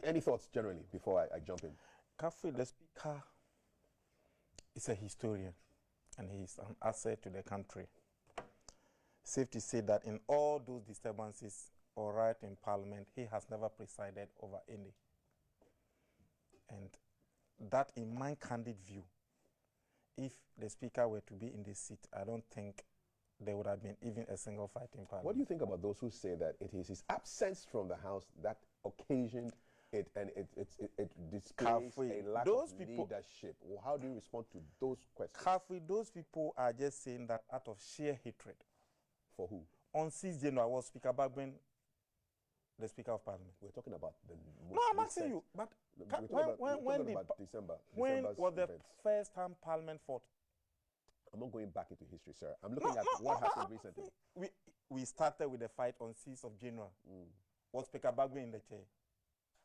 Any thoughts generally before I jump in? Kafui, the speaker, is a historian, and he's an asset to the country. Safe to say that in all those disturbances or riot in Parliament, he has never presided over any. And that, in my candid view, if the speaker were to be in this seat, I don't think there would have been even a single fight in Parliament. What do you think about those who say that it is his absence from the House that occasioned it, and it displays a lack of leadership? Well, how do you respond to those questions? Kafui, those people are just saying that out of sheer hatred. For who? On 6th January, was Speaker Gbagbin the Speaker of Parliament? We're talking about the No, I'm asking you. But when was the first time Parliament fought? I'm not going back into history, sir. I'm looking at what happened recently. We started with the fight on 6th of January. Was Speaker Gbagbin in the chair?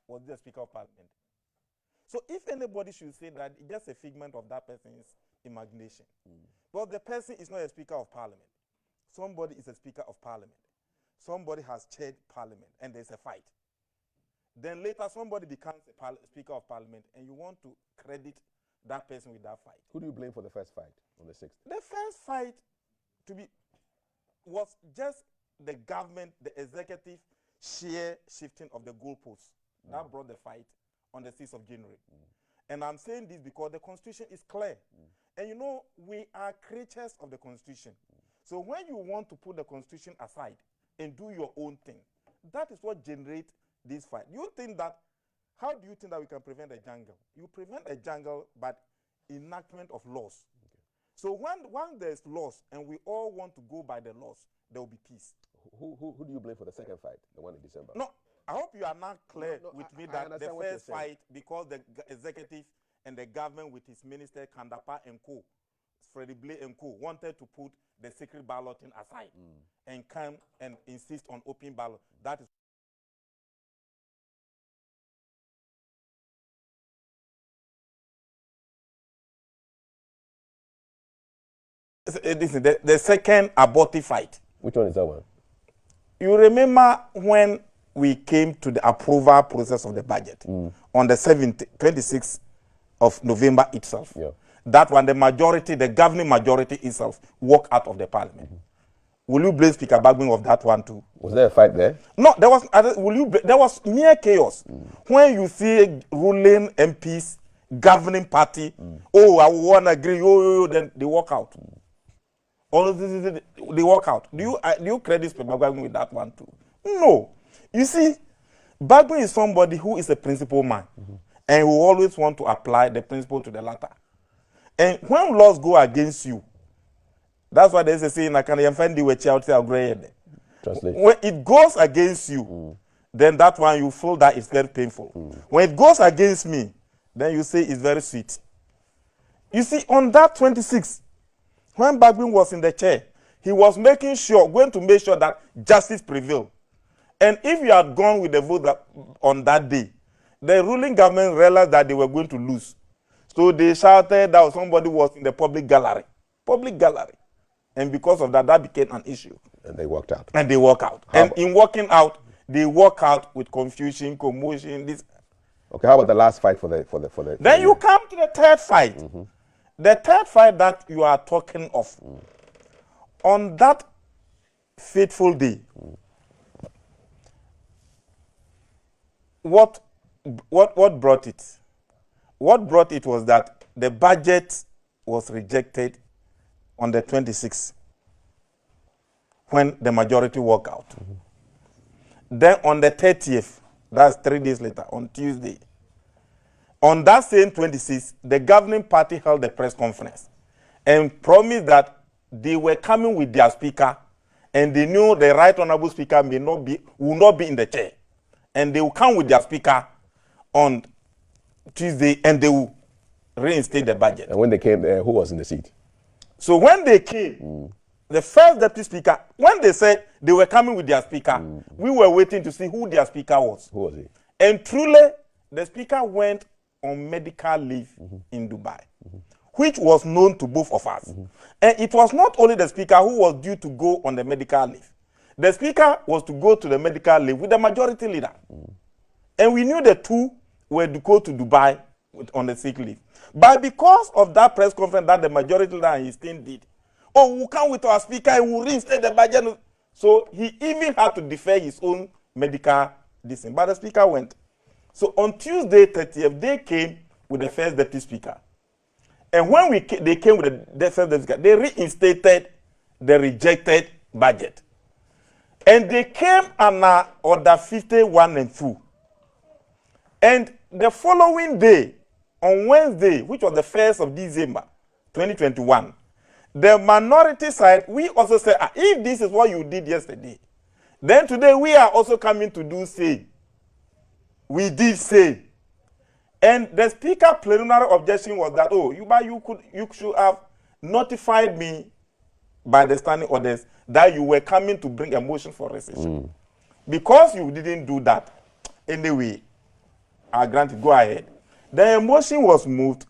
Was the Speaker of Parliament? So if anybody should say that, it's just a figment of that person's imagination. But the person is not a Speaker of Parliament. Somebody is a Speaker of Parliament. Somebody has chaired Parliament, and there's a fight. Then later, somebody becomes a Speaker of Parliament, and you want to credit that person with that fight. Who do you blame for the first fight on the 6th? The first fight was just the government, the executive, sheer shifting of the goalposts. That brought the fight on the 6th of January. And I'm saying this because the Constitution is clear. And you know, we are creatures of the Constitution. So when you want to put the Constitution aside and do your own thing, that is what generates this fight. You think that, how do you think that we can prevent a jungle? You prevent a jungle by enactment of laws. So when there's laws and we all want to go by the laws, there will be peace. Who do you blame for the second fight, the one in December? No, I hope you are not clear with me that the first fight, because the executive and the government with his minister, Kandapa and co., Freddie Blay and co., wanted to put the secret balloting aside and come and insist on open ballot. That is the second abortive fight. Which one is that one? You remember when we came to the approval process of the budget on the 26th of November itself. Yeah. That one, the majority, the governing majority itself, walked out of the Parliament. Will you blame Speaker Gbagbin of that one too? Was there a fight there? No, there was. There was mere chaos. When you see ruling MPs, governing party, oh, I want to agree, then they walk out. All of this, they walk out. Do you credit Speaker Gbagbin with that one too? No. You see, Gbagbin is somebody who is a principle man, and who always want to apply the principle to the latter. And when laws go against you, that's why there's a saying, I can offend you with translate. When it goes against you, then that one you feel that it's very painful. When it goes against me, then you say it's very sweet. You see, on that 26th, when Gbagbin was in the chair, he was going to make sure that justice prevailed. And if you had gone with the vote on that day, the ruling government realized that they were going to lose. So they shouted that somebody was in the public gallery. And because of that, that became an issue. And they walked out. And they walk out. And in walking out, they walk out with confusion, commotion. This. Okay, how about the last fight for the? Then you come to the third fight. The third fight that you are talking of. On that fateful day, what brought it? What brought it was that the budget was rejected on the 26th when the majority walked out. Then on the 30th, that's 3 days later, on Tuesday, on that same 26th, the governing party held a press conference and promised that they were coming with their speaker, and they knew the right honorable speaker will not be in the chair, and they will come with their speaker on Tuesday, and they will reinstate the budget. And when they came there, who was in the seat? So when they came, the first deputy speaker, when they said they were coming with their speaker, we were waiting to see who their speaker was. Who was he? And truly, the speaker went on medical leave in Dubai, which was known to both of us. And it was not only the speaker who was due to go on the medical leave. The speaker was to go to the medical leave with the majority leader. And we knew the two were to go to Dubai on the sick leave. But because of that press conference that the majority leader and his team did, oh, we'll come with our speaker and we'll reinstate the budget. So he even had to defer his own medical decision. But the speaker went. So on Tuesday 30th, they came with the first deputy speaker. And when they came with the first deputy speaker, they reinstated the rejected budget. And they came under Order 51 and 2. And the following day, on Wednesday, which was the 1st of December, 2021, the minority side, we also said, if this is what you did yesterday, then today we are also coming to do same. We did say. And the speaker preliminary objection was that, oh, you should have notified me by the standing orders that you were coming to bring a motion for rescission. Because you didn't do that, anyway, I grant it, go ahead. The motion was moved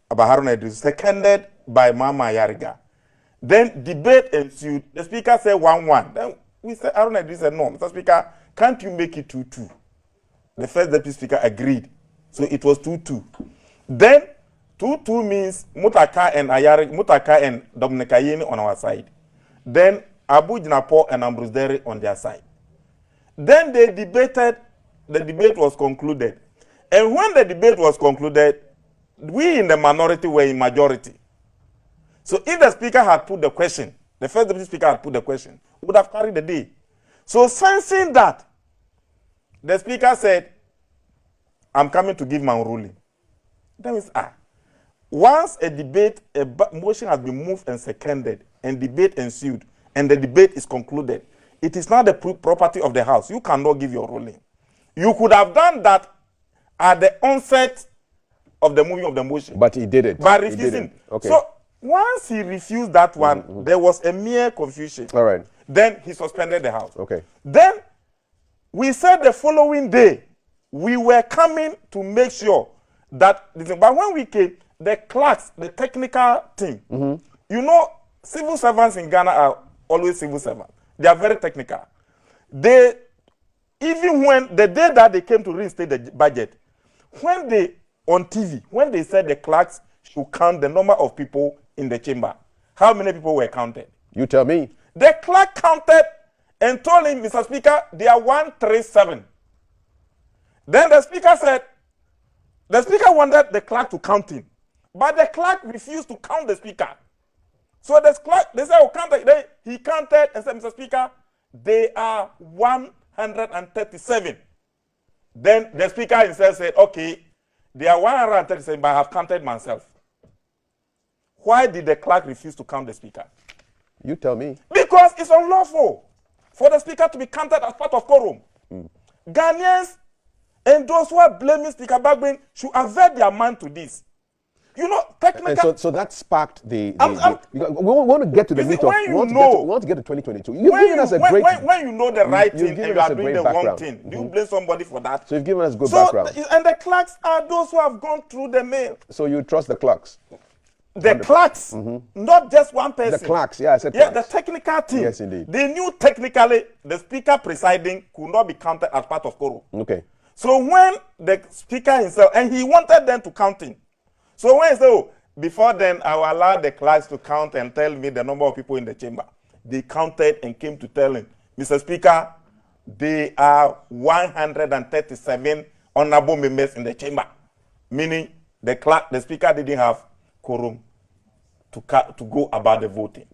by Haruna Idris, seconded by Mama Yariga. Then debate ensued. The speaker said 1-1. Then we said, Haruna Idris said, no, Mr. Speaker, can't you make it 2-2? The first deputy speaker agreed. So it was 2-2. Then 2-2 means Mutaka and Dominic Ayeni on our side. Then Abu Jinapo and Ambrose Derry on their side. Then they debated. The debate was concluded. And when the debate was concluded, we in the minority were in majority. So if the speaker had put the question, the first deputy speaker had put the question, we would have carried the day. So sensing that, the speaker said, I'm coming to give my ruling. That means, once a debate, a motion has been moved and seconded, and debate ensued, and the debate is concluded, it is not the property of the House. You cannot give your ruling. You could have done that at the onset of the moving of the motion. But he did it. By refusing. Okay. So once he refused that one, there was a mere confusion. All right. Then he suspended the House. Okay. Then we said the following day, we were coming to make sure that, but when we came, the clerks, the technical team, you know, civil servants in Ghana are always civil servants. They are very technical. They, even when the day that they came to reinstate the budget, when they, on TV, when they said the clerks should count the number of people in the chamber, how many people were counted? You tell me. The clerk counted and told him, Mr. Speaker, they are 137. Then the speaker said, the speaker wanted the clerk to count him, but the clerk refused to count the speaker. So the clerk, they said, oh, count it. He counted and said, Mr. Speaker, they are 137. Then the speaker himself said, okay, they are 137, but I have counted myself. Why did the clerk refuse to count the speaker? You tell me. Because it's unlawful for the speaker to be counted as part of quorum. Ghanaians and those who are blaming Speaker Gbagbin should avert their mind to this. You know, technically. So that sparked we want to get to the meat of. We want to get to 2022. You've given us a great. When you know the right thing and you are doing the wrong thing, do you blame somebody for that? So you've given us good background. And the clerks are those who have gone through the mail. So you trust the clerks? The clerks, not just one person. The clerks, yeah, I said clerks. Yeah, the technical team. Yes, indeed. They knew technically the speaker presiding could not be counted as part of quorum. Okay. So when the speaker himself, and he wanted them to count him. So when he said, oh, before then, I will allow the clerks to count and tell me the number of people in the chamber. They counted and came to tell him, Mr. Speaker, they are 137 honorable members in the chamber. Meaning the speaker didn't have quorum to go about the voting.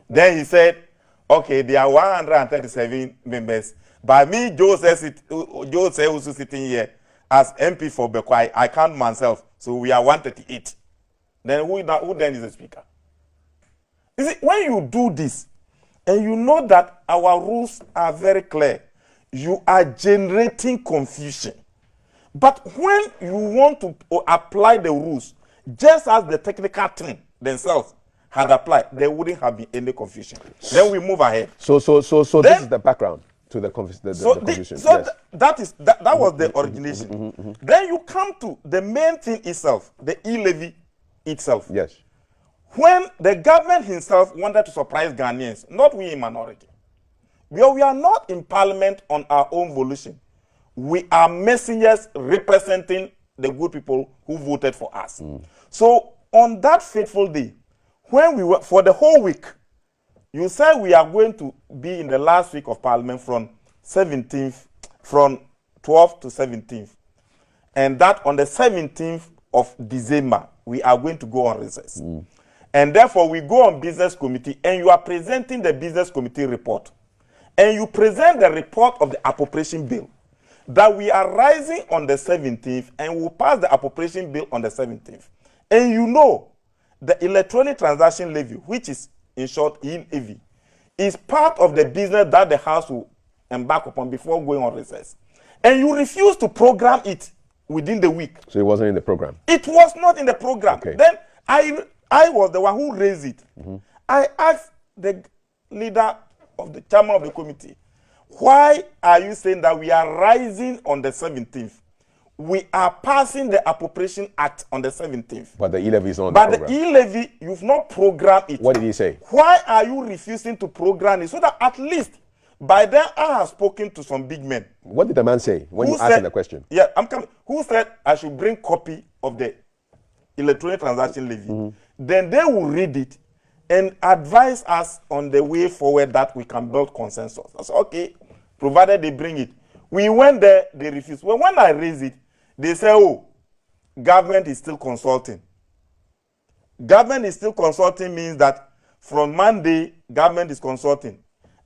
Then he said, okay, there are 137 members. But me, Joseph who's sitting here as MP for Bekwai, I count myself. So we are 138. Then who then is the speaker? You see, when you do this, and you know that our rules are very clear, you are generating confusion. But when you want to apply the rules, just as the technical team themselves had applied, there wouldn't have been any confusion. Then we move ahead. So this is the background to the confusion. Yes. That was the origination. Then you come to the main thing itself, the e-levy itself. Yes. When the government himself wanted to surprise Ghanaians, not we in minority, we are not in parliament on our own volition. we are messengers representing the good people who voted for us. So on that fateful day, when we were, for the whole week, you said we are going to be in the last week of Parliament from 17th, from 12th to 17th. And that on the 17th of December, we are going to go on recess. And therefore, we go on business committee, and you are presenting the business committee report. And you present the report of the appropriation bill. That we are rising on the 17th, and we'll pass the appropriation bill on the 17th. And you know, the electronic transaction levy, which is in short, ELV, is part of the business that the House will embark upon before going on recess. And you refuse to program it within the week. So it wasn't in the program? It was not in the program. Okay. Then I was the one who raised it. I asked the leader of the chairman of the committee, why are you saying that we are rising on the 17th? We are passing the Appropriation Act on the 17th. But the e-levy is not on the program. But the e-levy, you've not programmed it. What did he say? Why are you refusing to program it? So that at least by then I have spoken to some big men. What did the man say when you asked him the question? Yeah, I'm coming. Who said I should bring copy of the electronic transaction levy? Then they will read it and advise us on the way forward that we can build consensus. I said, okay, provided they bring it. We went there, they refused. Well, when I raised it, they say, oh, government is still consulting. Government is still consulting means that from Monday, government is consulting.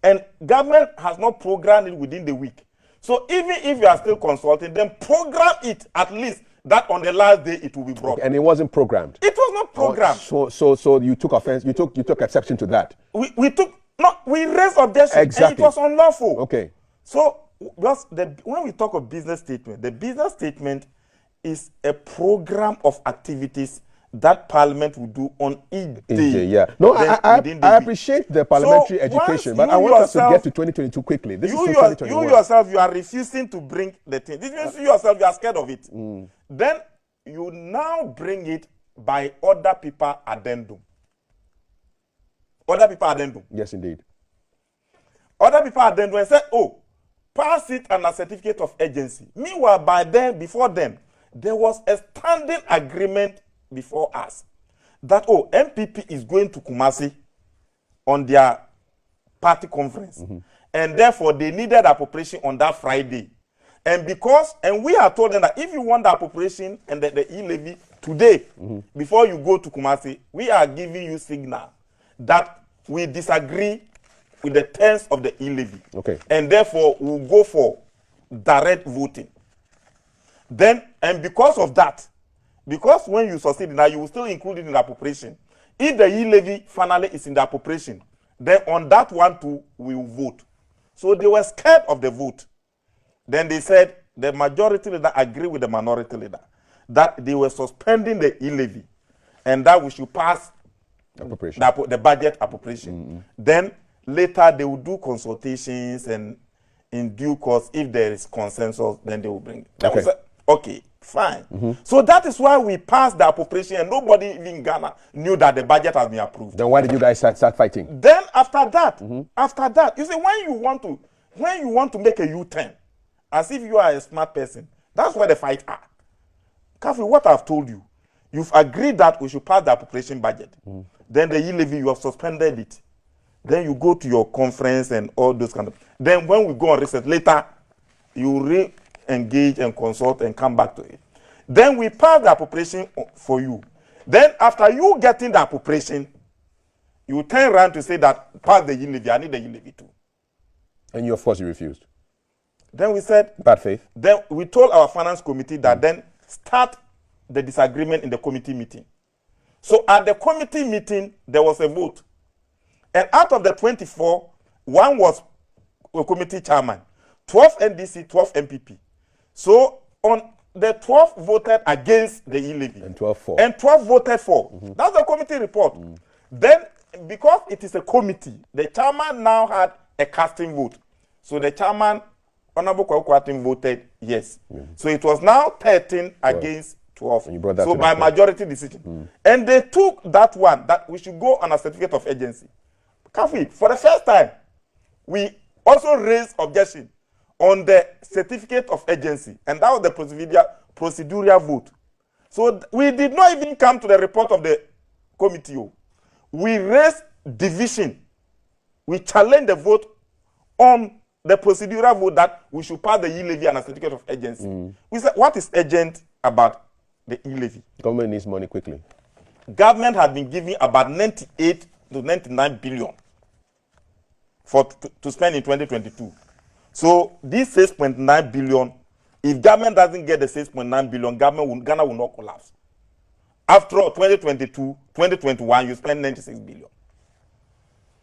And government has not programmed it within the week. So even if you are still consulting, then program it at least that on the last day it will be brought. Okay, and it wasn't programmed? It was not programmed. So you took offense, you took exception to that? We raised objection. Exactly. And it was unlawful. Okay. So when we talk of business statement, the business statement is a program of activities that Parliament will do on each day. Yeah. No, I appreciate the parliamentary education, but I want us to get to 2022 quickly. This is 2021. You yourself, you are refusing to bring the thing. This means you yourself, you are scared of it. Then you now bring it by other people addendum. Other people addendum. Yes, indeed. Other people addendum and say, oh, pass it under certificate of agency. Meanwhile, by then, before then, there was a standing agreement before us that, oh, MPP is going to Kumasi on their party conference. And therefore, they needed appropriation on that Friday. And we are told them that if you want the appropriation and the e-levy today, before you go to Kumasi, we are giving you signal that we disagree with the terms of the e-levy. Okay. And therefore, we'll go for direct voting. Then, and because of that, because when you succeed in that, you will still include it in the appropriation. If the e-levy finally is in the appropriation, then on that one too, we will vote. So they were scared of the vote. Then they said the majority leader agreed with the minority leader that they were suspending the e-levy and that we should pass the budget appropriation. Then later they will do consultations, and in due course, if there is consensus, then they will bring it. Then we said, okay, fine. So that is why we passed the appropriation, and nobody even in Ghana knew that the budget has been approved. Then why did you guys start fighting? Then after that, you see, when you want to make a U-turn, as if you are a smart person, that's where the fight are. Kafi, what I've told you, you've agreed that we should pass the appropriation budget. Then the e-levy, you have suspended it. Then you go to your conference and all those kind of. Then when we go on recess later, you re-engage and consult and come back to it. Then we pass the appropriation for you. Then after you getting the appropriation, you turn around to say that pass the e-levy, I need the e-levy too. And you, of course, you refused. Then we said bad faith. Then we told our finance committee that then start the disagreement in the committee meeting. So at the committee meeting, there was a vote. And out of the 24, one was a committee chairman, 12 NDC, 12 MPP. So on the 12 voted against the e-levy. And 12 for. And 12 voted for. That's the committee report. Then, because it is a committee, the chairman now had a casting vote. So the chairman, Honorable Kwaku, voted yes. So it was now 13 against 12. And you brought that so to by majority decision. And they took that one, that we should go on a certificate of agency. Kafi, for the first time, we also raised objection on the certificate of agency, and that was the procedural vote. So we did not even come to the report of the committee. We raised division. We challenged the vote on the procedural vote that we should pass the e-levy and a certificate of agency. We said, what is urgent about the e-levy? Government needs money quickly. Government had been giving about 98 to 99 billion to spend in 2022. So this 6.9 billion, if government doesn't get the 6.9 billion, Ghana will not collapse. After all, 2022, 2021, you spend 96 billion.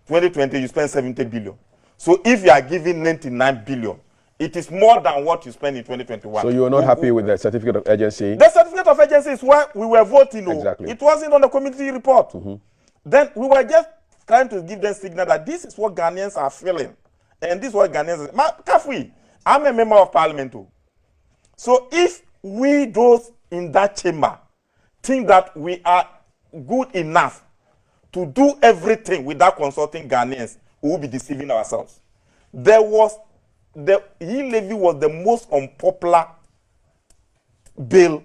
2020, you spend 70 billion. So if you are giving 99 billion, it is more than what you spend in 2021. So you were not happy with the certificate of agency? The certificate of agency is why we were voting. Exactly. It wasn't on the committee report. Then we were just trying to give them signal that this is what Ghanaians are feeling. And this is what Ghanaians are. Kafui, I'm a member of parliament too. So if we, those in that chamber, think that we are good enough to do everything without consulting Ghanaians, we will be deceiving ourselves. The e-levy was the most unpopular bill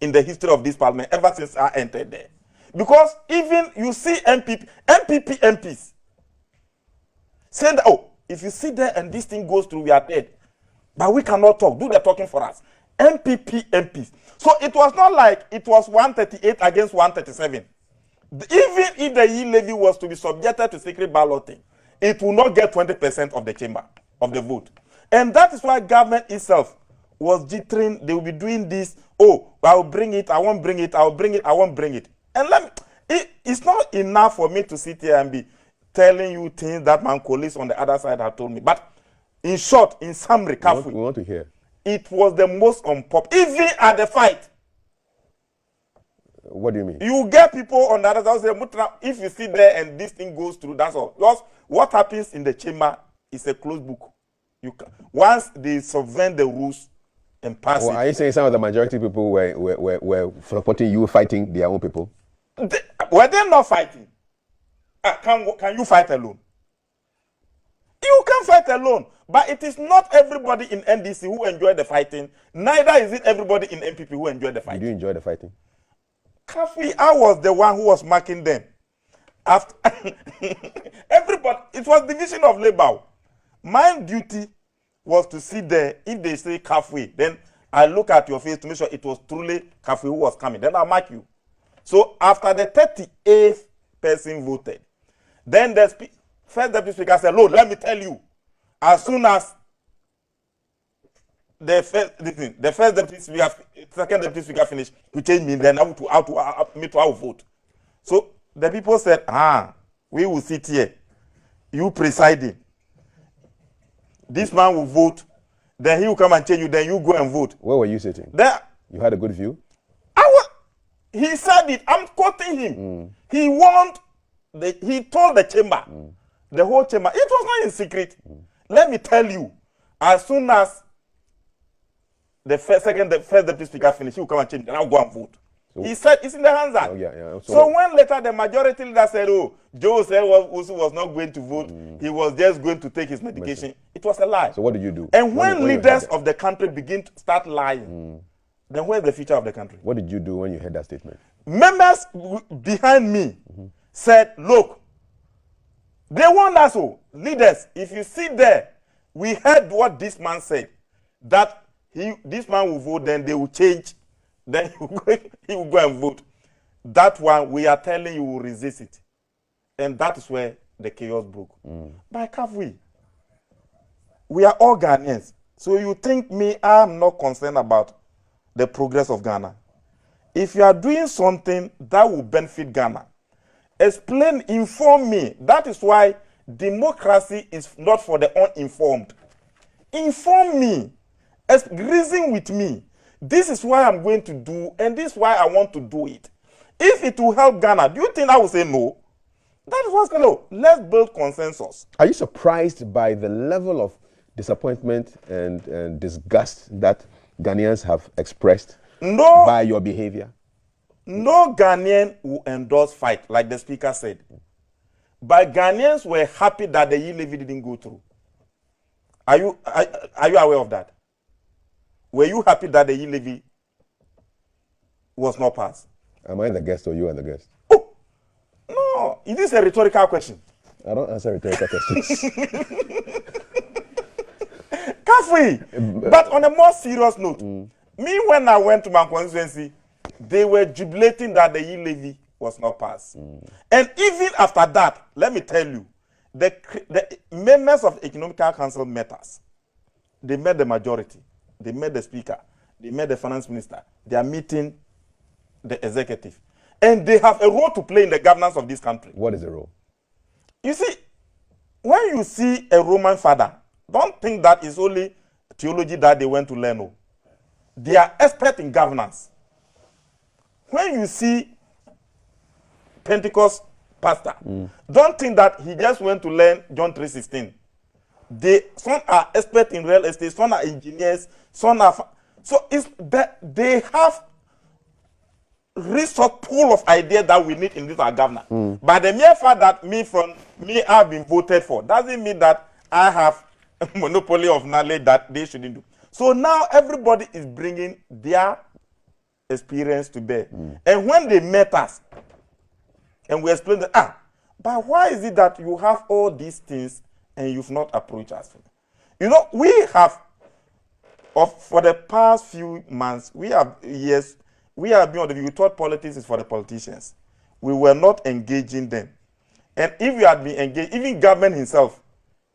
in the history of this parliament ever since I entered there. Because even you see MPs saying that, oh, if you sit there and this thing goes through, we are dead. But we cannot talk. Do the talking for us. MPs. So it was not like it was 138 against 137. Even if the e-levy was to be subjected to secret balloting, it will not get 20% of the chamber, of the vote. And that is why government itself was jittering. They will be doing this. Oh, I will bring it. I won't bring it. I will bring it. I won't bring it. And it's not enough for me to sit here and be telling you things that my colleagues on the other side have told me. But in short, in summary, we want to hear. It was the most unpopular, even at the fight. What do you mean? You get people on the other side say, if you sit there and this thing goes through, that's all. Because what happens in the chamber is a closed book. Once they subvert the rules and pass it. Are you saying some of the majority people were supporting you fighting their own people? Were they not fighting? Can you fight alone? You can fight alone. But it is not everybody in NDC who enjoyed the fighting. Neither is it everybody in MPP who enjoyed the fighting. Did you enjoy the fighting? Kafui, I was the one who was marking them. After everybody, it was division of labor. My duty was to sit there. If they say Kafui, then I look at your face to make sure it was truly Kafui who was coming. Then I mark you. So after the 38th person voted, then the first deputy speaker said, Lord, let me tell you, as soon as the first deputy speaker, second deputy speaker finished, to change me, then I will vote. So the people said, we will sit here. You presiding. This man will vote. Then he will come and change you. Then you go and vote. Where were you sitting? There. You had a good view? He said it. I'm quoting him. He warned. He told the chamber, the whole chamber. It was not in secret. Let me tell you, as soon as the first deputy speaker finished, he will come and change. Then I'll go and vote. So, he said it's in the hands. So when later the majority leader said, oh, Joe said was not going to vote, he was just going to take his medication, it was a lie. So what did you do? And when leaders of the country begin to start lying, then where's the future of the country? What did you do when you heard that statement? Members behind me said, look, they warned us, leaders, if you sit there, we heard what this man said, that this man will vote, then they will change, then he will go and vote. That one, we are telling you, will resist it. And that is where the chaos broke. By Kafui, we are all Ghanaians. So you think me, I'm not concerned about the progress of Ghana. If you are doing something that will benefit Ghana, explain, inform me. That is why democracy is not for the uninformed. Inform me. Reason with me. This is why I'm going to do, and this is why I want to do it. If it will help Ghana, do you think I will say no? That is what's going on. Let's build consensus. Are you surprised by the level of disappointment and disgust that Ghanaians have expressed by your behavior? No Ghanaian will endorse fight, like the speaker said. But Ghanaians were happy that the e-levy didn't go through. Are you aware of that? Were you happy that the e-levy was not passed? Am I the guest or you are the guest? Oh, no. It is a rhetorical question. I don't answer rhetorical questions. But on a more serious note, me, when I went to my constituency, they were jubilating that the e-levy was not passed. And even after that, let me tell you, the members of Economical Council met us. They met the majority. They met the speaker. They met the finance minister. They are meeting the executive. And they have a role to play in the governance of this country. What is the role? You see, when you see a Roman father, don't think that it's only theology that they went to learn. No. They are experts in governance. When you see Pentecost pastor, don't think that he just went to learn John 3:16. Some are experts in real estate, some are engineers, some are... So it's that they have resource pool of ideas that we need in this our government. But the mere fact that me have been voted for doesn't mean that I have a monopoly of knowledge that they shouldn't do. So now everybody is bringing their experience to bear. And when they met us, and we explained that, but why is it that you have all these things and you've not approached us? You know, we have, for the past few months, we have been on the view, we thought politics is for the politicians. We were not engaging them. And if we had been engaged, even government himself,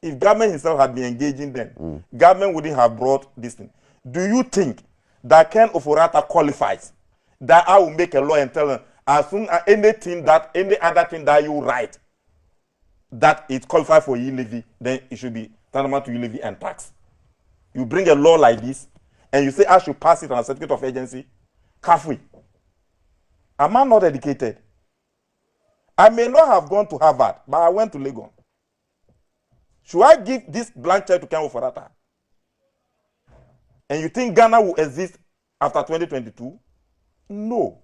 if government himself had been engaging them, government wouldn't have brought this thing. Do you think that Ken Oforata qualifies that I will make a law and tell them as soon as any other thing that you write that it qualifies for e-levy, then it should be tantamount to e-levy and tax? You bring a law like this and you say I should pass it on a certificate of agency. Halfway. Am I not educated? I may not have gone to Harvard, but I went to Legon. Should I give this blank check to Ken Oforata? And you think Ghana will exist after 2022? No.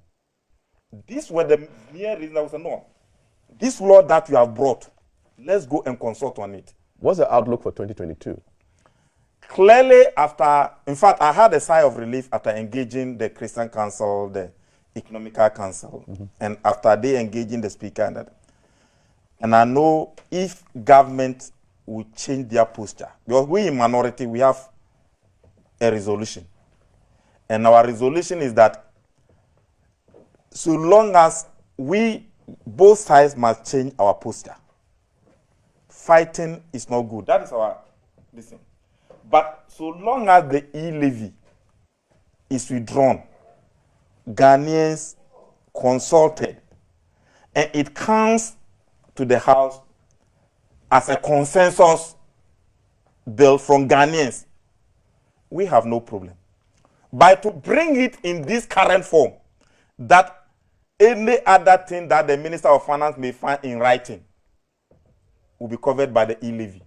These were the mere reasons I was saying, no. This law that you have brought, let's go and consult on it. What's the outlook for 2022? Clearly, in fact, I had a sigh of relief after engaging the Christian Council, the Economical Council, and after they engaging the speaker. And I know if government will change their posture, because we in minority, we have a resolution. And our resolution is that so long as both sides must change our posture. Fighting is not good. That is our listen. But so long as the e-levy is withdrawn, Ghanaians consulted, and it comes to the House as a consensus bill from Ghanaians, we have no problem. But to bring it in this current form, that any other thing that the Minister of Finance may find in writing will be covered by the e-levy.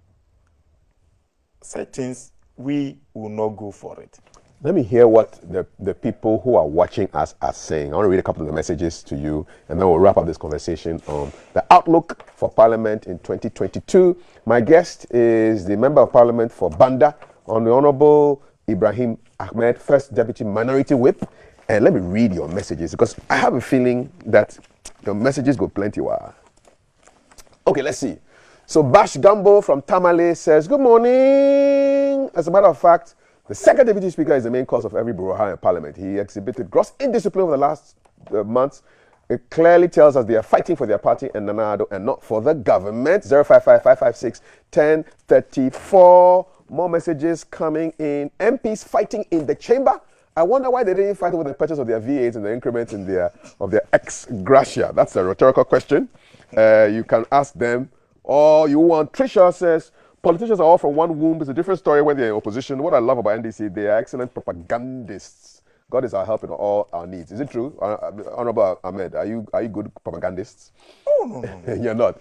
Such things, we will not go for it. Let me hear what the people who are watching us are saying. I want to read a couple of the messages to you, and then we'll wrap up this conversation on the outlook for Parliament in 2022. My guest is the Member of Parliament for Banda, the Honorable Ibrahim Ahmed, First Deputy Minority Whip. And let me read your messages, because I have a feeling that your messages go plenty. Wow. Okay, let's see. So Bash Gambo from Tamale says, good morning. As a matter of fact, the second deputy speaker is the main cause of every brouhaha in Parliament. He exhibited gross indiscipline over the last months. It clearly tells us they are fighting for their party and Nanado and not for the government. 055-556-1034. More messages coming in. MPs fighting in the chamber. I wonder why they didn't fight over the purchase of their V8s and the increments in of their ex gratia. That's a rhetorical question. You can ask them. Or you want. Trisha says, politicians are all from one womb. It's a different story when they're in opposition. What I love about NDC, they are excellent propagandists. God is our help in all our needs. Is it true? Honorable Ahmed, are you good propagandists? Oh, no. You're not.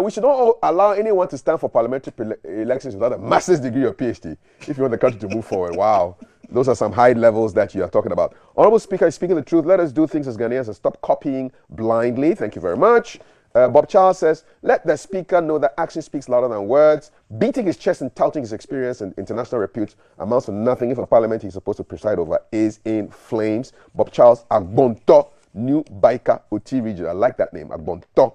We should not allow anyone to stand for parliamentary elections without a master's degree or PhD if you want the country to move forward. Wow. Those are some high levels that you are talking about. Honorable Speaker is speaking the truth. Let us do things as Ghanaians and stop copying blindly. Thank you very much. Bob Charles says, let the speaker know that action speaks louder than words. Beating his chest and touting his experience and international repute amounts to nothing if a parliament he's supposed to preside over is in flames. Bob Charles, Agbonto, New Baika, Oti region. I like that name, Agbonto.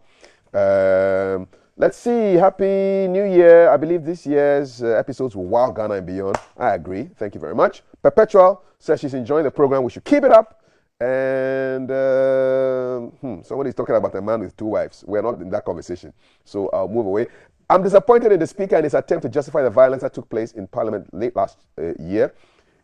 Let's see. Happy New Year. I believe this year's episodes will wow Ghana and beyond. I agree. Thank you very much. Perpetual says she's enjoying the program. We should keep it up. And somebody's talking about a man with 2 wives. We're not in that conversation. So I'll move away. I'm disappointed in the speaker and his attempt to justify the violence that took place in Parliament late last year.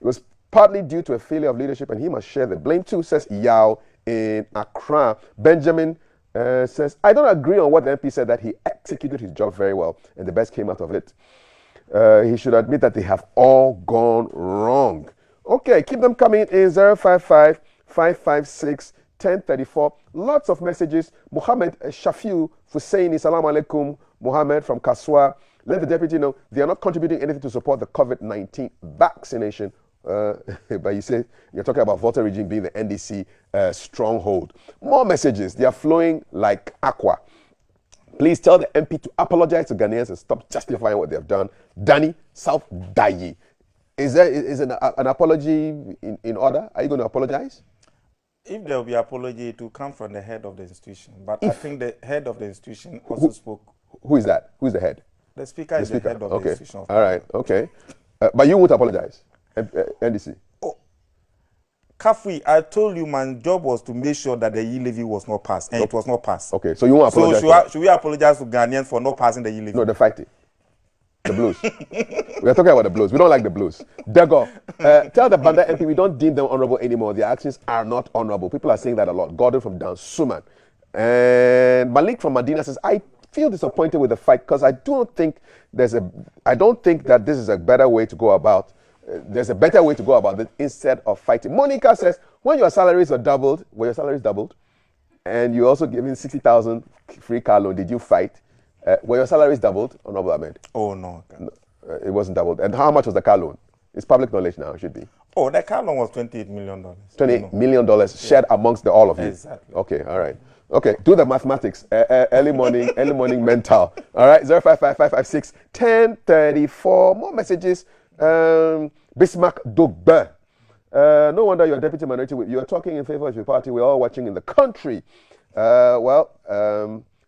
It was partly due to a failure of leadership, and he must share the blame too, says Yao in Accra. Benjamin says, I don't agree on what the MP said, that he executed his job very well and the best came out of it. He should admit that they have all gone wrong. Okay, keep them coming in 055 556 1034. Lots of messages. Muhammad Shafiu Husseini, Salam alaikum. Muhammad from Kaswa. Let the deputy know they are not contributing anything to support the COVID-19 vaccination. But you say you're talking about Volta region being the NDC stronghold. More messages. They are flowing like aqua. Please tell the MP to apologize to Ghanaians and stop justifying what they have done. Danny South Dayi. Is an apology in order? Are you going to apologize? If there will be apology, it will come from the head of the institution. But I think the head of the institution also spoke. Who is that? Who is the head? The speaker is the head of the institution. All right. Okay. But you won't apologize. NDC. Oh, Kafui, I told you my job was to make sure that the e-levy was not passed, and it was not passed. Okay. So you won't apologize. So should we apologize to Ghanaians for not passing the e-levy? No, they're fighting. The blues. We are talking about the blues. We don't like the blues. Dego, tell the Banda MP we don't deem them honorable anymore. Their actions are not honorable. People are saying that a lot. Gordon from Dan Suman. And Malik from Medina says, I feel disappointed with the fight because I don't think that this is a better way to go about. There's a better way to go about it instead of fighting. Monica says, when your salaries are doubled, and you're also giving 60,000 free car loan, did you fight? Were your salaries doubled, Honorable Ahmed? Oh, no. It wasn't doubled. And how much was the car loan? It's public knowledge now, it should be. Oh, the car loan was $28 million. $28 million shared amongst all of you. Exactly. Okay, all right. Okay, do the mathematics. Early morning mental. All right, 055-556-1034. More messages. Bismarck Dogbe. No wonder you're deputy minority. You're talking in favor of your party. We're all watching in the country.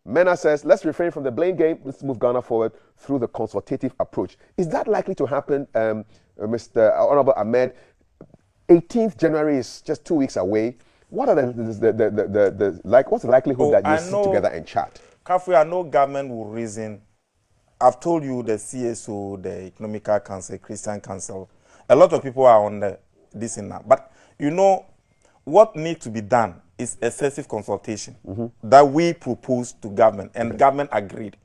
Mena says, let's refrain from the blame game. Let's move Ghana forward through the consultative approach. Is that likely to happen, Mr. Honorable Ahmed? 18th January is just 2 weeks away. What are what's the likelihood that you sit together and chat? Kafui, I know government will reason. I've told you the CSO, the Economical Council, Christian Council. A lot of people are on this in now. But you know, what needs to be done is excessive consultation that we proposed to government, and government agreed,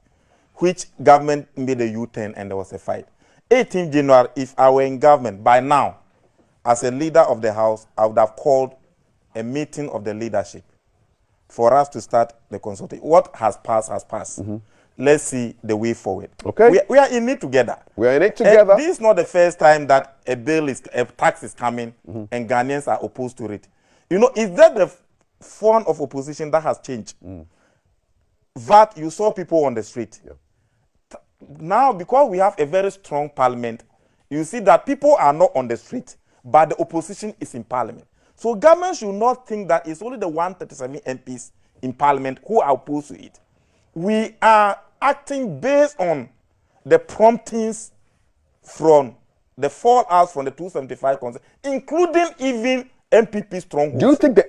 which government made a U-turn and there was a fight. 18th January, if I were in government, by now, as a leader of the House, I would have called a meeting of the leadership for us to start the consultation. What has passed has passed. Let's see the way forward. Okay. We are in it together. We are in it together. And this is not the first time that a tax is coming and Ghanaians are opposed to it. You know, is that the form of opposition that has changed? VAT, you saw people on the street. Yeah. Now, because we have a very strong parliament, you see that people are not on the street, but the opposition is in parliament. So government should not think that it's only the 137 MPs in parliament who are opposed to it. We are acting based on the promptings from the fallout from the 275 council, including even MPP strongholds. Do you think the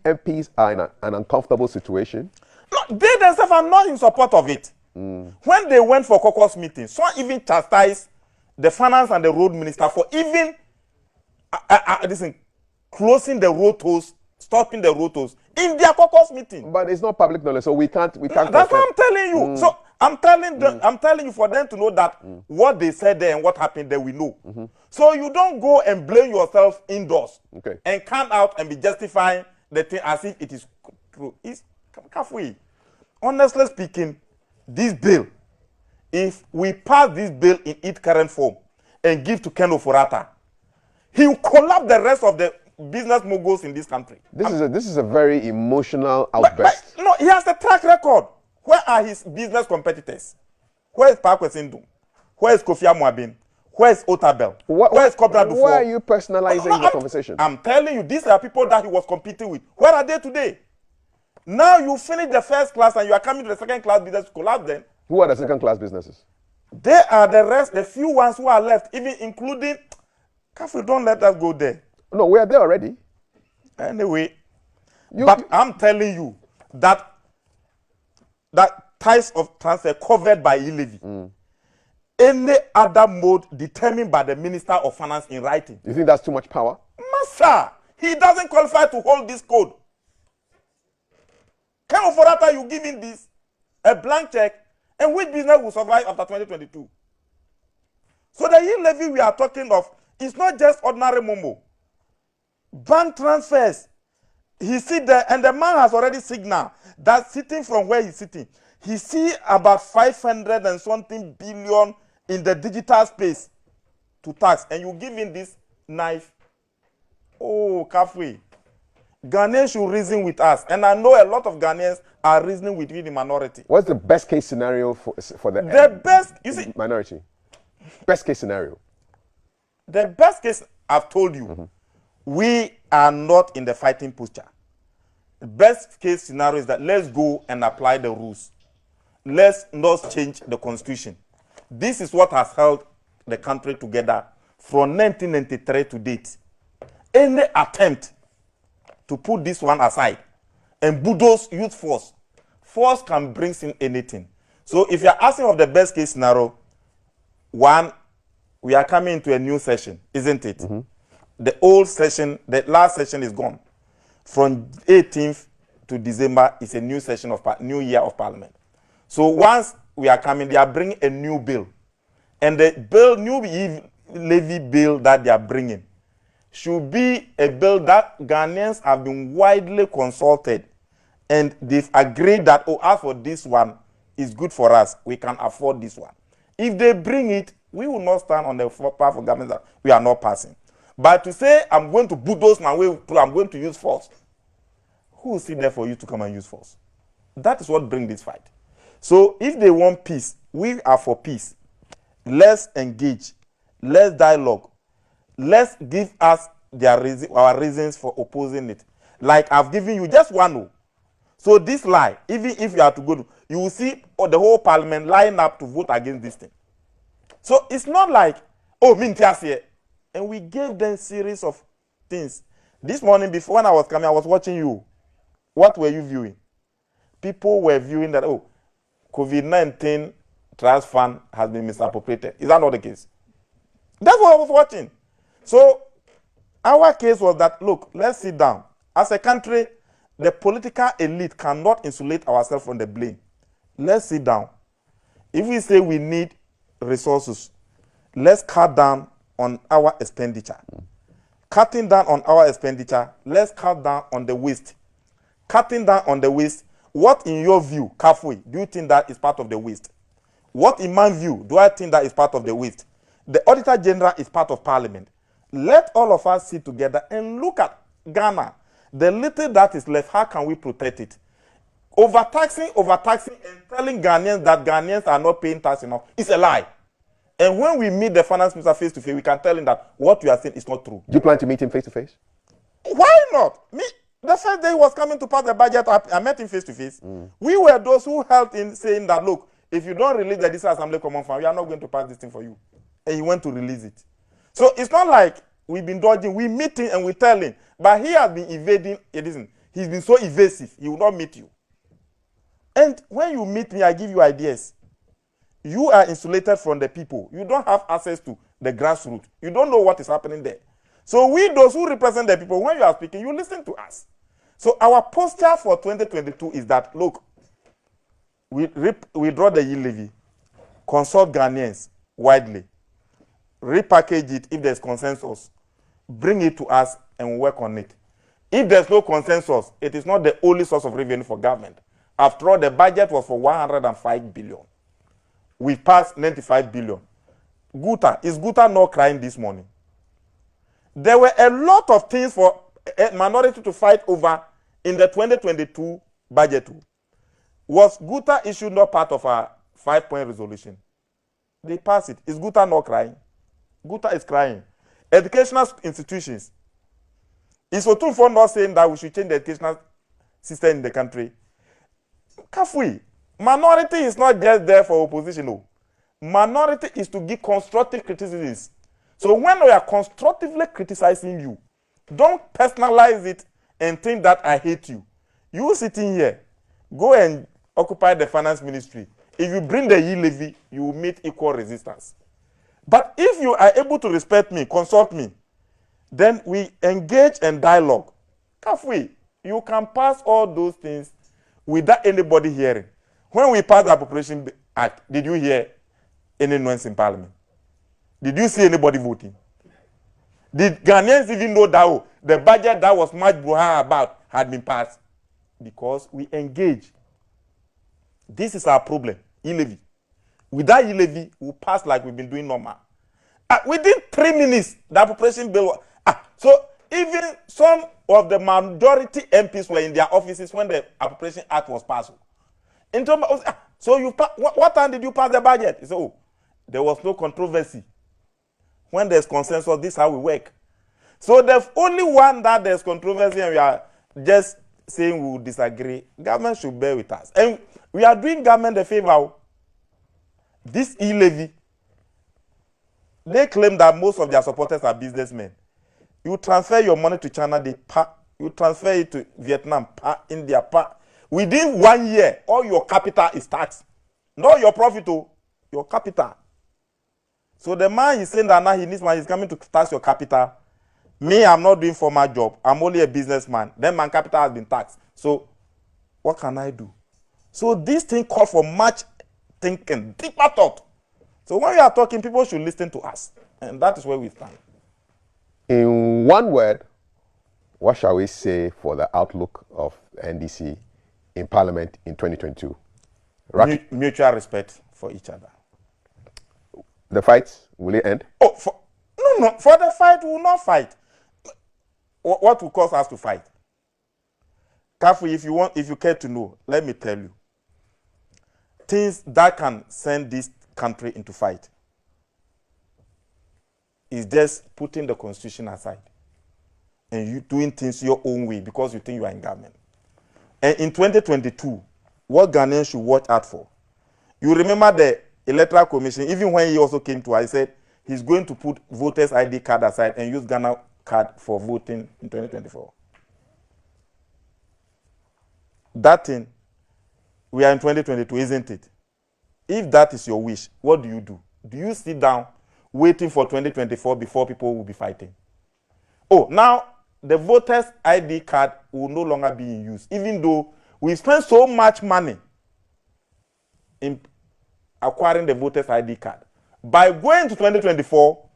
MPs are in an uncomfortable situation? No, they themselves are not in support of it. When they went for caucus meetings, some even chastised the finance and the road minister for even closing the road tolls, stopping the road tolls in their caucus meeting. But it's not public knowledge, so we can't. That's what I'm telling you. So I'm telling you for them to know that what they said there and what happened there, we know. So you don't go and blame yourself indoors and come out and be justifying the thing as if it is true. It's halfway. Honestly speaking, this bill, if we pass this bill in its current form and give to Ken Ofurata, he will collapse the rest of the business moguls in this country. This is a very emotional outburst. No, he has a track record. Where are his business competitors? Where is Parkway Sindum? Where is Kofi Amwabin? Where is Otabel? Where is Kobra Dufo? Why are you personalizing the conversation? I'm telling you, these are people that he was competing with. Where are they today? Now you finish the first class and you are coming to the second class business to collapse them. Who are the second class businesses? They are the rest, the few ones who are left, even including... Kafu, don't let us go there. No, we are there already. Anyway, I'm telling you that ties of transfer covered by e-levy. Any other mode determined by the Minister of Finance in writing. You think that's too much power? Master, he doesn't qualify to hold this code. Kind of for that you give him this, a blank check, and which business will survive after 2022? So the e-levy we are talking of is not just ordinary momo. Bank transfers. He sit there, and the man has already signaled that sitting from where he's sitting, he see about 500 and something billion in the digital space to tax, and you give him this knife. Oh, Kafui. Ghanaians should reason with us, and I know a lot of Ghanaians are reasoning with the minority. What's the best case scenario for the best? You see, minority. Best case scenario. The best case, I've told you, we are not in the fighting posture. The best case scenario is that let's go and apply the rules. Let's not change the constitution. This is what has held the country together from 1993 to date. Any attempt to put this one aside and bulldoze youth force can bring in anything. So if you're asking of the best case scenario, one, we are coming into a new session, isn't it? The old session, the last session is gone. From 18th to December is a new session of new year of Parliament. So once we are coming, they are bringing a new bill, and the new levy bill that they are bringing should be a bill that Ghanaians have been widely consulted, and they've agreed that as for this one is good for us, we can afford this one. If they bring it, we will not stand on the path of government that we are not passing. But to say, I'm going to bulldoze my way through, I'm going to use force, who will sit there for you to come and use force? That is what brings this fight. So if they want peace, we are for peace. Let's engage. Let's dialogue. Let's give us our reasons for opposing it. Like I've given you just one no. So this lie, even if you are to go, you will see the whole parliament line up to vote against this thing. So it's not like, oh, here. And we gave them series of things. This morning, before when I was coming, I was watching you. What were you viewing? People were viewing that, oh, COVID-19 trust fund has been misappropriated. Is that not the case? That's what I was watching. So our case was that, look, let's sit down. As a country, the political elite cannot insulate ourselves from the blame. Let's sit down. If we say we need resources, let's cut down on our expenditure. Cutting down on our expenditure, let's cut down on the waste. Cutting down on the waste, what in your view, Kafui, do you think that is part of the waste? What in my view, do I think that is part of the waste? The Auditor General is part of Parliament. Let all of us sit together and look at Ghana. The little that is left, how can we protect it? Overtaxing, and telling Ghanaians that Ghanaians are not paying tax enough is a lie. And when we meet the finance minister face to face, we can tell him that what you are saying is not true. Do you plan to meet him face to face? Why not? The first day he was coming to pass the budget, I met him face to face. We were those who helped in saying that, look, if you don't release the District Assembly Common Fund, we are not going to pass this thing for you. And he went to release it. So it's not like we've been dodging. We meet him and we tell him. But he has been evading. It isn't. He's been so evasive. He will not meet you. And when you meet me, I give you ideas. You are insulated from the people. You don't have access to the grassroots. You don't know what is happening there. So we, those who represent the people, when you are speaking, you listen to us. So our posture for 2022 is that, look, we draw the yield levy, consult Ghanaians widely, repackage it if there's consensus, bring it to us and work on it. If there's no consensus, it is not the only source of revenue for government. After all, the budget was for 105 billion. We passed 95 billion. Is Guta not crying this morning? There were a lot of things for a minority to fight over in the 2022 budget. Was Guta issue not part of our 5-point resolution? They passed it. Is Guta not crying? Guta is crying. Educational institutions. Is Otunfo not saying that we should change the educational system in the country? Kafui. Minority is not just there for opposition. No. Minority is to give constructive criticisms. So when we are constructively criticizing you, don't personalize it and think that I hate you. You sitting here, go and occupy the finance ministry. If you bring the e-levy, you will meet equal resistance. But if you are able to respect me, consult me, then we engage in dialogue. Kafui, you can pass all those things without anybody hearing. When we passed the Appropriation Act, did you hear any noise in Parliament? Did you see anybody voting? Did Ghanaians even know that the budget that was much about had been passed? Because we engage. This is our problem, e-levy. Without e-levy, we'll pass like we've been doing normal. Within 3 minutes, the appropriation bill. So even some of the majority MPs were in their offices when the Appropriation Act was passed. So what time did you pass the budget? He said, there was no controversy. When there's consensus, this is how we work. So the only one that there's controversy and we are just saying we will disagree, government should bear with us. And we are doing government a favor. This e-levy, they claim that most of their supporters are businessmen. You transfer your money to China, they pay. You transfer it to Vietnam, pay. India, pay. Within 1 year, all your capital is taxed. Not your profit, your capital. So the man is saying that now he needs money, he's coming to tax your capital. Me, I'm not doing formal job. I'm only a businessman. Then my capital has been taxed. So what can I do? So this thing calls for much thinking, deeper thought. So when we are talking, people should listen to us. And that is where we stand. In one word, what shall we say for the outlook of NDC in Parliament in 2022? Mutual respect for each other. The fights, will it end? No. For the fight, we will not fight. What will cause us to fight? Kafu, if you care to know, let me tell you. Things that can send this country into fight is just putting the constitution aside and you doing things your own way because you think you are in government. And in 2022, what Ghanaians should watch out for? You remember the Electoral Commission, even when he also came to us, he said he's going to put voters' ID card aside and use Ghana card for voting in 2024. That thing, we are in 2022, isn't it? If that is your wish, what do? Do you sit down waiting for 2024 before people will be fighting? Now the voters' ID card will no longer be in use, even though we spend so much money in acquiring the voters' ID card. By going to 2024,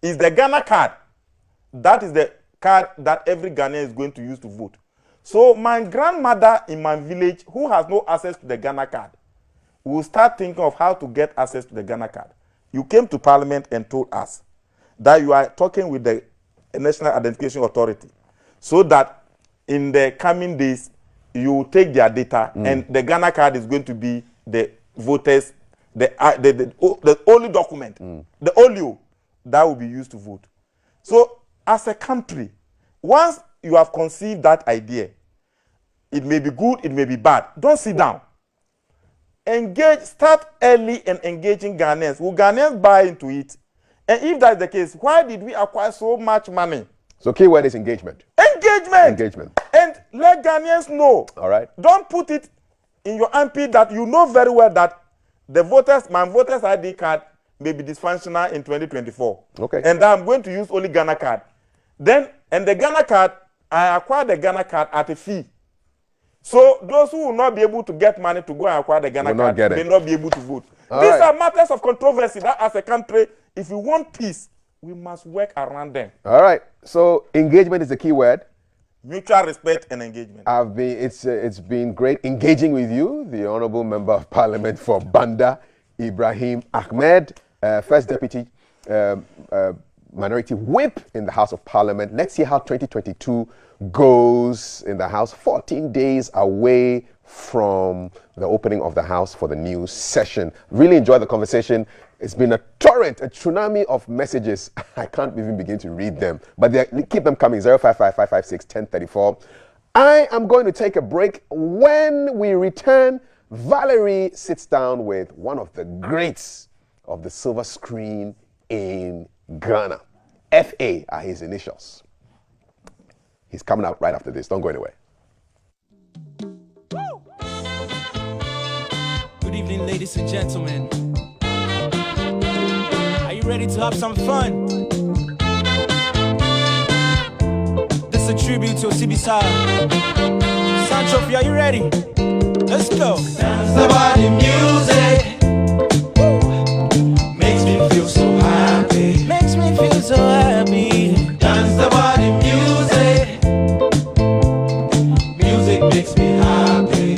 is the Ghana card. That is the card that every Ghanaian is going to use to vote. So my grandmother in my village, who has no access to the Ghana card, will start thinking of how to get access to the Ghana card. You came to Parliament and told us that you are talking with the National Identification Authority so that in the coming days, you will take their data and the Ghana card is going to be the voters, the only document, the only that will be used to vote. So as a country, once you have conceived that idea, it may be good, it may be bad. Don't sit down. Engage, start early and engaging Ghanaians. Will Ghanaians buy into it? And if that's the case, why did we acquire so much money? So key word is engagement. Engagement. And let Ghanaians know. All right. Don't put it in your MP that you know very well that my voters ID card may be dysfunctional in 2024. Okay. And I'm going to use only Ghana card. Then, and the Ghana card, I acquired the Ghana card at a fee. So those who will not be able to get money to go and acquire the Ghana card may not be able to vote. These are matters of controversy that as a country, if we want peace, we must work around them. All right. So engagement is the key word. Mutual respect and engagement. It's been great engaging with you, the Honourable Member of Parliament for Banda, Ibrahim Ahmed, First Deputy Minority Whip in the House of Parliament. Let's see how 2022 goes in the House. 14 days away from the opening of the House for the new session. Really enjoyed the conversation. It's been a torrent, a tsunami of messages. I can't even begin to read them, but keep them coming. 055-556-1034. I am going to take a break. When we return, Valerie sits down with one of the greats of the silver screen in Ghana. FA are his initials. He's coming out right after this. Don't go anywhere. Good evening, ladies and gentlemen. Are you ready to have some fun? This is a tribute to Osibisa. Sancho, are you ready? Let's go. Dance the body music. Makes me feel so happy. Makes me feel so happy. Dance the body music. Music makes me happy.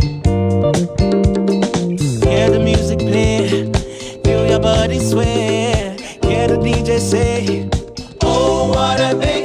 Hear the music play. Feel your body sway. Hear the DJ say, oh, what a day.